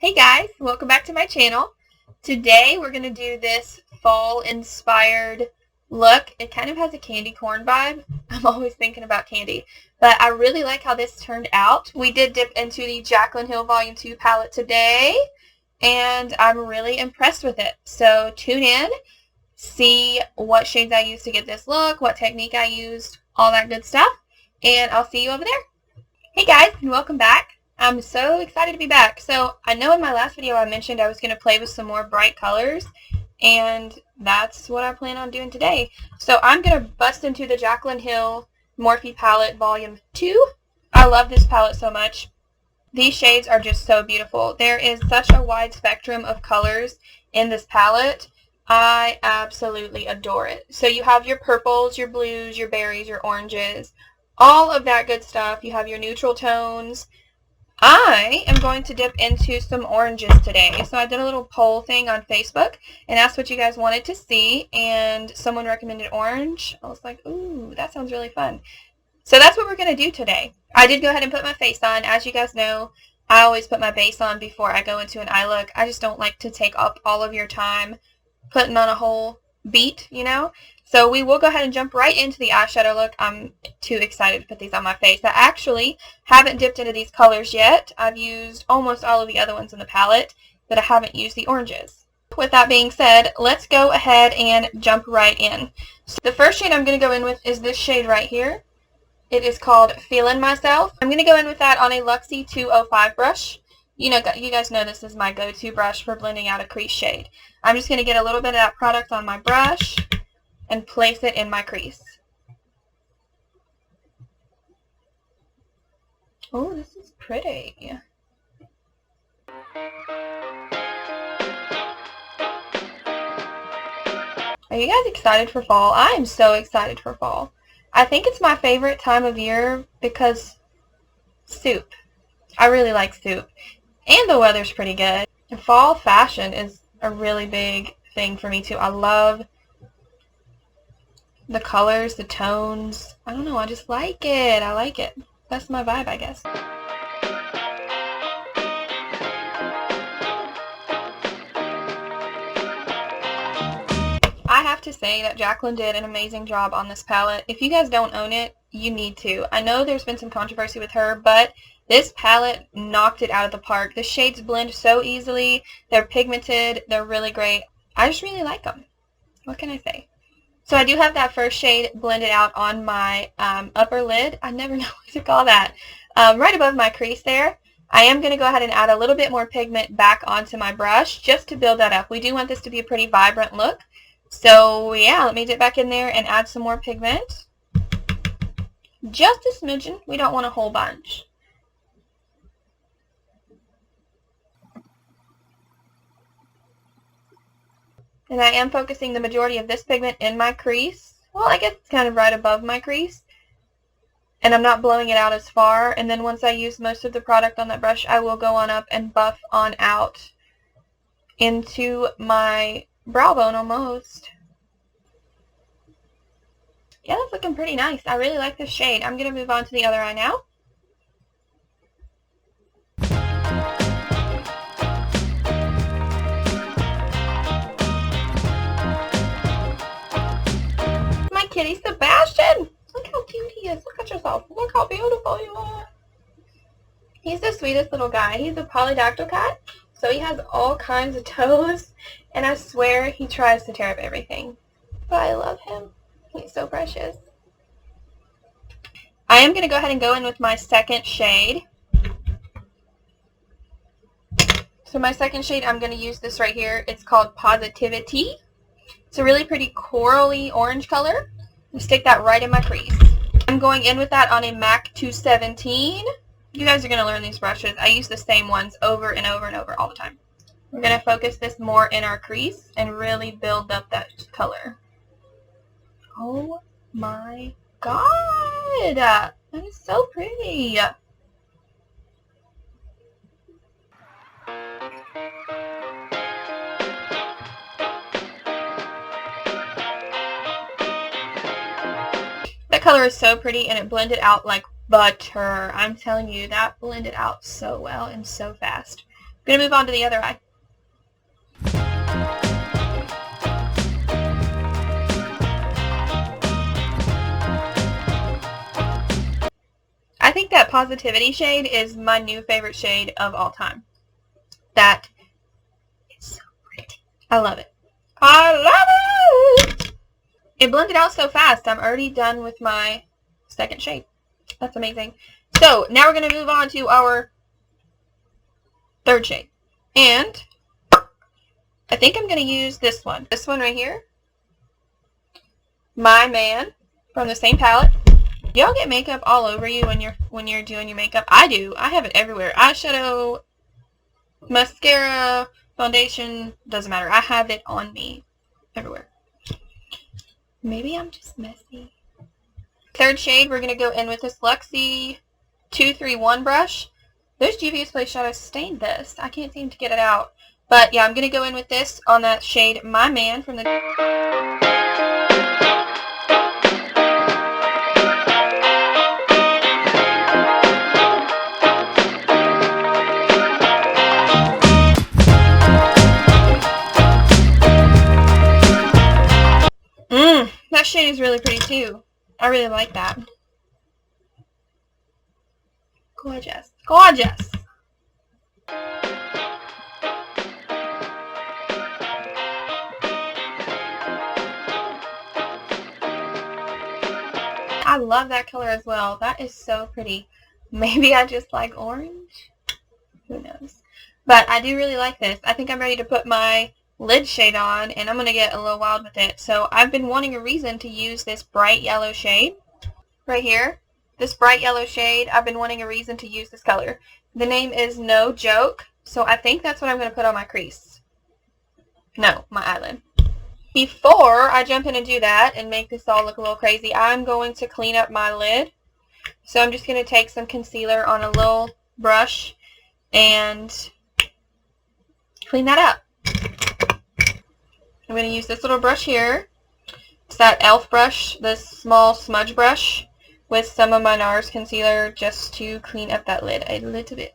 Hey guys, welcome back to my channel. Today we're going to do this fall inspired look. It kind of has a candy corn vibe. I'm always thinking about candy, but I really like how this turned out. We did dip into the Jaclyn Hill Volume 2 palette today, and I'm really impressed with it. So tune in, see what shades I used to get this look, what technique I used, all that good stuff, and I'll see you over there. Hey guys, and welcome back. I'm so excited to be back. So I know in my last video I mentioned I was going to play with some more bright colors, and that's what I plan on doing today. So I'm going to bust into the Jaclyn Hill Morphe palette Volume 2. I love this palette so much. These shades are just so beautiful. There is such a wide spectrum of colors in this palette. I absolutely adore it. So you have your purples, your blues, your berries, your oranges, all of that good stuff. You have your neutral tones. I am going to dip into some oranges today. So I did a little poll thing on Facebook and asked what you guys wanted to see, and someone recommended orange. I was like, ooh, that sounds really fun. So that's what we're going to do today. I did go ahead and put my face on. As you guys know, I always put my base on before I go into an eye look. I just don't like to take up all of your time putting on a whole beat, you know. So we will go ahead and jump right into the eyeshadow look. I'm too excited to put these on my face. I actually haven't dipped into these colors yet. I've used almost all of the other ones in the palette, but I haven't used the oranges. With that being said, let's go ahead and jump right in. So the first shade I'm going to go in with is this shade right here. It is called Feelin' Myself. I'm going to go in with that on a Luxie 205 brush. You guys know this is my go-to brush for blending out a crease shade. I'm just going to get a little bit of that product on my brush and place it in my crease. Oh, this is pretty. Are you guys excited for fall? I am so excited for fall. I think it's my favorite time of year because soup. I really like soup. And the weather's pretty good. Fall fashion is a really big thing for me too. I love the colors, the tones. I don't know, I just like it. I like it. That's my vibe, I guess. I have to say that Jaclyn did an amazing job on this palette. If you guys don't own it, you need to. I know there's been some controversy with her, but this palette knocked it out of the park. The shades blend so easily. They're pigmented. They're really great. I just really like them. What can I say? So I do have that first shade blended out on my upper lid. I never know what to call that. Right above my crease there. I am going to go ahead and add a little bit more pigment back onto my brush just to build that up. We do want this to be a pretty vibrant look. So yeah, let me dip back in there and add some more pigment. Just a smidgen. We don't want a whole bunch. And I am focusing the majority of this pigment in my crease. Well, I guess it's kind of right above my crease. And I'm not blowing it out as far. And then once I use most of the product on that brush, I will go on up and buff on out into my brow bone almost. Yeah, that's looking pretty nice. I really like this shade. I'm going to move on to the other eye now. My kitty Sebastian! Look how cute he is. Look at yourself. Look how beautiful you are. He's the sweetest little guy. He's a polydactyl cat, so he has all kinds of toes, and I swear he tries to tear up everything. But I love him. He's so precious. I am going to go ahead and go in with my second shade. So my second shade, I'm going to use this right here. It's called Positivity. It's a really pretty corally orange color. And stick that right in my crease. I'm going in with that on a MAC 217. You guys are going to learn these brushes. I use the same ones over and over and over all the time. We're going to focus this more in our crease and really build up that color. Oh my god! That is so pretty! That color is so pretty, and it blended out like butter. I'm telling you, that blended out so well and so fast. Gonna move on to the other eye. I think that Positivity shade is my new favorite shade of all time. That is so pretty. I love it. I love it! It blended out so fast. I'm already done with my second shade. That's amazing. So, now we're going to move on to our third shade. And I think I'm going to use this one. This one right here. My Man from the same palette. Y'all get makeup all over you when you're doing your makeup. I do. I have it everywhere. Eyeshadow, mascara, foundation, doesn't matter. I have it on me everywhere. Maybe I'm just messy. Third shade, we're going to go in with this Luxie 231 brush. Those Juvia's Place shadows stained this. I can't seem to get it out. But yeah, I'm going to go in with this on that shade My Man from the... That shade is really pretty too. I really like that. Gorgeous. Gorgeous! I love that color as well. That is so pretty. Maybe I just like orange? Who knows? But I do really like this. I think I'm ready to put my lid shade on, and I'm going to get a little wild with it. So I've been wanting a reason to use this bright yellow shade right here. This bright yellow shade, I've been wanting a reason to use this color. The name is No Joke, so I think that's what I'm going to put on my crease. No, my eyelid. Before I jump in and do that and make this all look a little crazy, I'm going to clean up my lid. So I'm just going to take some concealer on a little brush and clean that up. I'm going to use this little brush here. It's that e.l.f. brush, this small smudge brush, with some of my NARS concealer just to clean up that lid a little bit.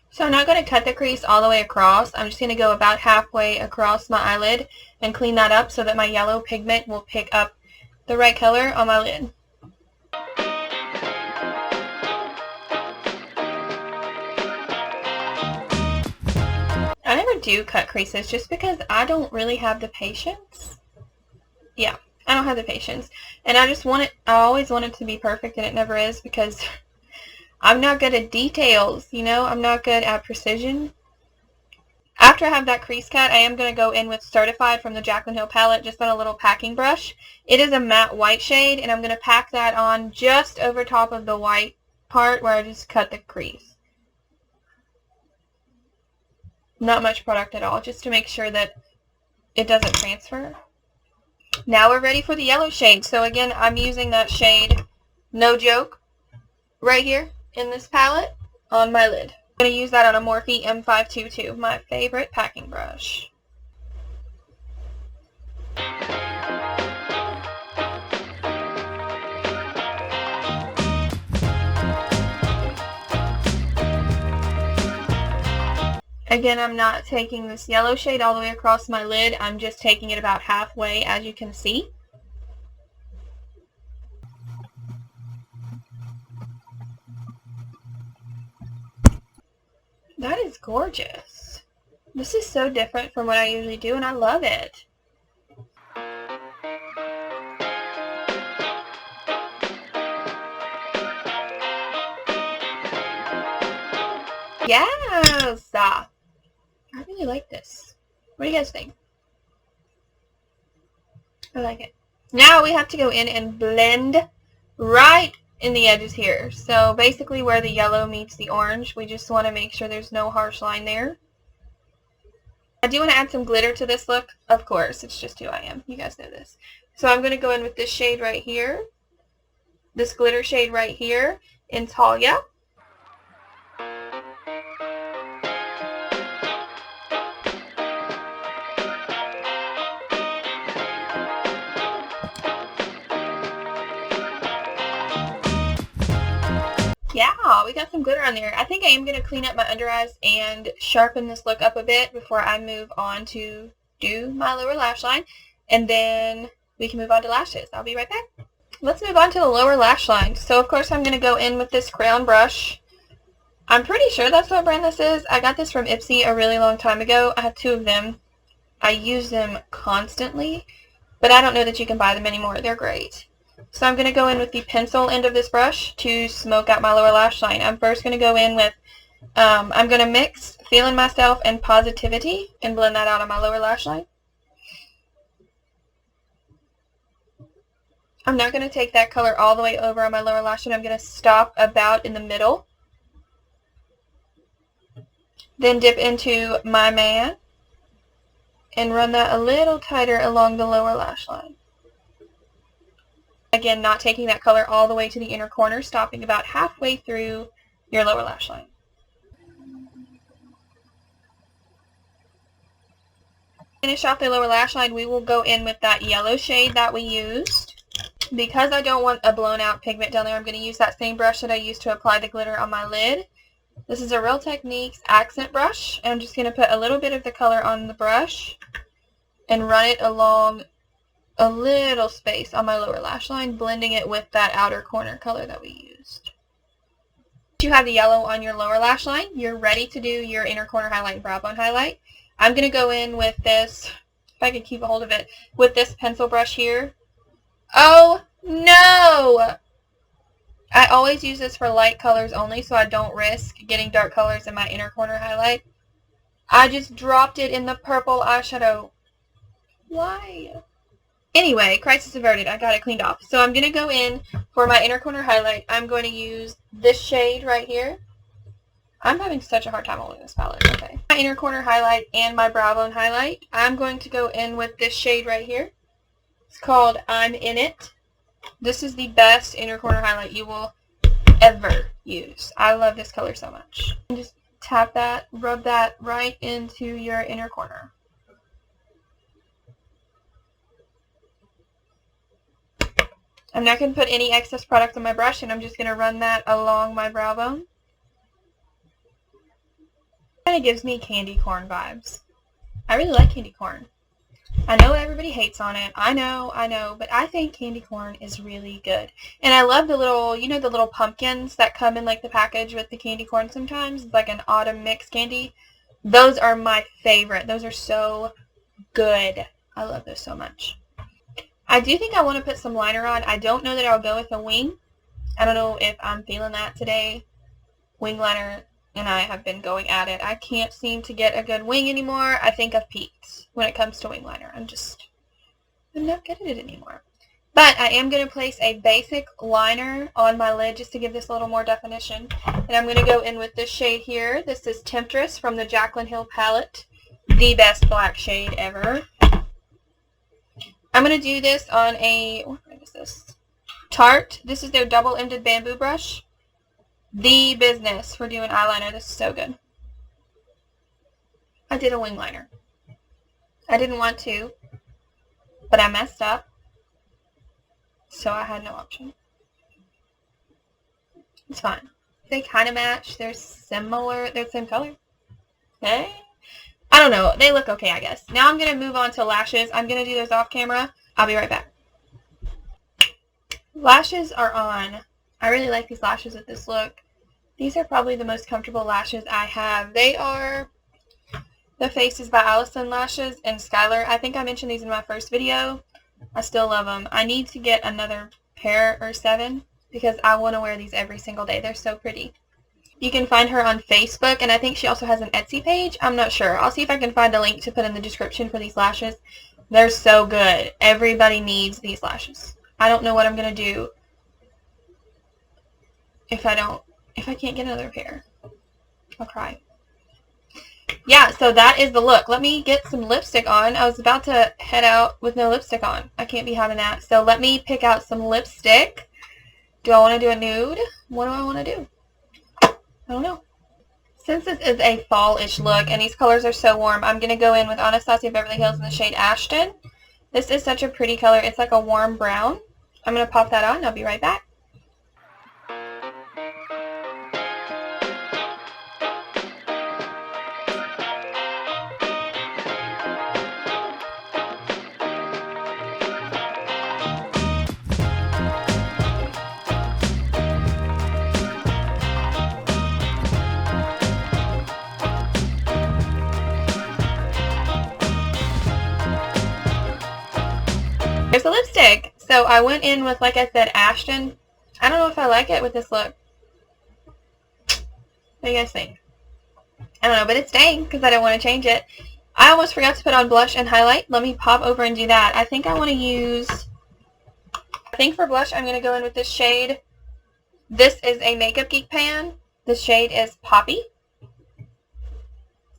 So I'm not going to cut the crease all the way across. I'm just going to go about halfway across my eyelid and clean that up so that my yellow pigment will pick up the right color on my lid. I never do cut creases just because I don't really have the patience. Yeah, I don't have the patience. And I always want it to be perfect, and it never is because I'm not good at details, you know? I'm not good at precision. After I have that crease cut, I am going to go in with Certified from the Jaclyn Hill palette just on a little packing brush. It is a matte white shade, and I'm going to pack that on just over top of the white part where I just cut the crease. Not much product at all, just to make sure that it doesn't transfer. Now we're ready for the yellow shade. So again, I'm using that shade No Joke right here in this palette on my lid. I'm going to use that on a Morphe M522, my favorite packing brush. Again, I'm not taking this yellow shade all the way across my lid. I'm just taking it about halfway, as you can see. That is gorgeous. This is so different from what I usually do, and I love it. Yes! I really like this. What do you guys think? I like it. Now we have to go in and blend right in the edges here. So basically where the yellow meets the orange, we just want to make sure there's no harsh line there. I do want to add some glitter to this look. Of course, it's just who I am. You guys know this. So I'm going to go in with this shade right here. This glitter shade right here in Talia. Yeah, we got some glitter on there. I think I am going to clean up my under eyes and sharpen this look up a bit before I move on to do my lower lash line. And then we can move on to lashes. I'll be right back. Let's move on to the lower lash line. So of course I'm going to go in with this crayon brush. I'm pretty sure that's what brand this is. I got this from Ipsy a really long time ago. I have 2 of them. I use them constantly, but I don't know that you can buy them anymore. They're great. So I'm going to go in with the pencil end of this brush to smoke out my lower lash line. I'm first going to go in with, I'm going to mix Feeling Myself and Positivity and blend that out on my lower lash line. I'm not going to take that color all the way over on my lower lash line. I'm going to stop about in the middle. Then dip into My Man and run that a little tighter along the lower lash line. Again, not taking that color all the way to the inner corner, stopping about halfway through your lower lash line. Finish off the lower lash line, we will go in with that yellow shade that we used. Because I don't want a blown out pigment down there, I'm going to use that same brush that I used to apply the glitter on my lid. This is a Real Techniques accent brush, and I'm just going to put a little bit of the color on the brush and run it along a little space on my lower lash line, blending it with that outer corner color that we used. Once you have the yellow on your lower lash line, you're ready to do your inner corner highlight and brow bone highlight. I'm going to go in with this, if I can keep a hold of it, with this pencil brush here. Oh no! I always use this for light colors only so I don't risk getting dark colors in my inner corner highlight. I just dropped it in the purple eyeshadow. Why? Anyway, crisis averted. I got it cleaned off. So I'm going to go in for my inner corner highlight. I'm going to use this shade right here. I'm having such a hard time holding this palette. Okay. My inner corner highlight and my brow bone highlight. I'm going to go in with this shade right here. It's called I'm In It. This is the best inner corner highlight you will ever use. I love this color so much. And just tap that, rub that right into your inner corner. I'm not going to put any excess product on my brush, and I'm just going to run that along my brow bone. It kind of gives me candy corn vibes. I really like candy corn. I know everybody hates on it. I know, but I think candy corn is really good. And I love the little, you know, the little pumpkins that come in like the package with the candy corn sometimes, like an autumn mix candy. Those are my favorite. Those are so good. I love those so much. I do think I want to put some liner on. I don't know that I'll go with a wing. I don't know if I'm feeling that today. Wing liner and I have been going at it. I can't seem to get a good wing anymore. I think I've peaked when it comes to wing liner. I'm not good at it anymore. But I am going to place a basic liner on my lid just to give this a little more definition. And I'm going to go in with this shade here. This is Temptress from the Jaclyn Hill palette. The best black shade ever. I'm going to do this on a, what is this? Tarte. This is their double-ended bamboo brush. The business for doing eyeliner. This is so good. I did a wing liner. I didn't want to, but I messed up, so I had no option. It's fine. They kind of match. They're similar. They're the same color. Okay. I don't know. They look okay, I guess. Now I'm going to move on to lashes. I'm going to do those off camera. I'll be right back. Lashes are on. I really like these lashes with this look. These are probably the most comfortable lashes I have. They are the Faces by Allison lashes in Skylar. I think I mentioned these in my first video. I still love them. I need to get another pair or 7 because I want to wear these every single day. They're so pretty. You can find her on Facebook, and I think she also has an Etsy page. I'm not sure. I'll see if I can find a link to put in the description for these lashes. They're so good. Everybody needs these lashes. I don't know what I'm going to do if I can't get another pair. I'll cry. Yeah, so that is the look. Let me get some lipstick on. I was about to head out with no lipstick on. I can't be having that. So let me pick out some lipstick. Do I want to do a nude? What do I want to do? I don't know. Since this is a fall-ish look and these colors are so warm, I'm going to go in with Anastasia Beverly Hills in the shade Ashton. This is such a pretty color. It's like a warm brown. I'm going to pop that on and I'll be right back. So I went in with, like I said, Ashton. I don't know if I like it with this look. What do you guys think? I don't know, but it's staying because I don't want to change it. I almost forgot to put on blush and highlight. Let me pop over and do that. I think for blush, I'm going to go in with this shade. This is a Makeup Geek pan. This shade is Poppy.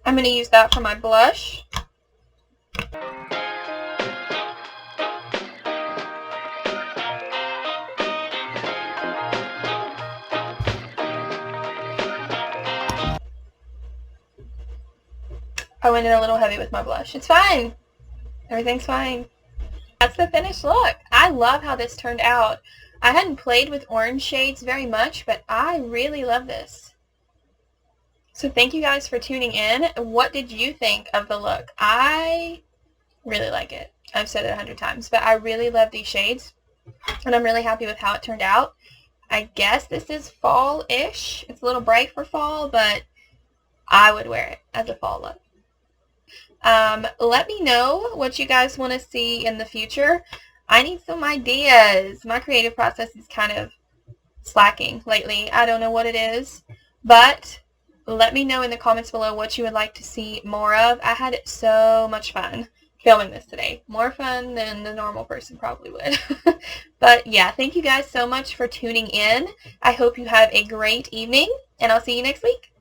I'm going to use that for my blush. I went in a little heavy with my blush. It's fine. Everything's fine. That's the finished look. I love how this turned out. I hadn't played with orange shades very much, but I really love this. So thank you guys for tuning in. What did you think of the look? I really like it. I've said it 100 times, but I really love these shades, and I'm really happy with how it turned out. I guess this is fall-ish. It's a little bright for fall, but I would wear it as a fall look. Let me know what you guys want to see in the future. I need some ideas. My creative process is kind of slacking lately. I don't know what it is, but let me know in the comments below what you would like to see more of. I had so much fun filming this today. More fun than the normal person probably would. But yeah, thank you guys so much for tuning in. I hope you have a great evening, and I'll see you next week.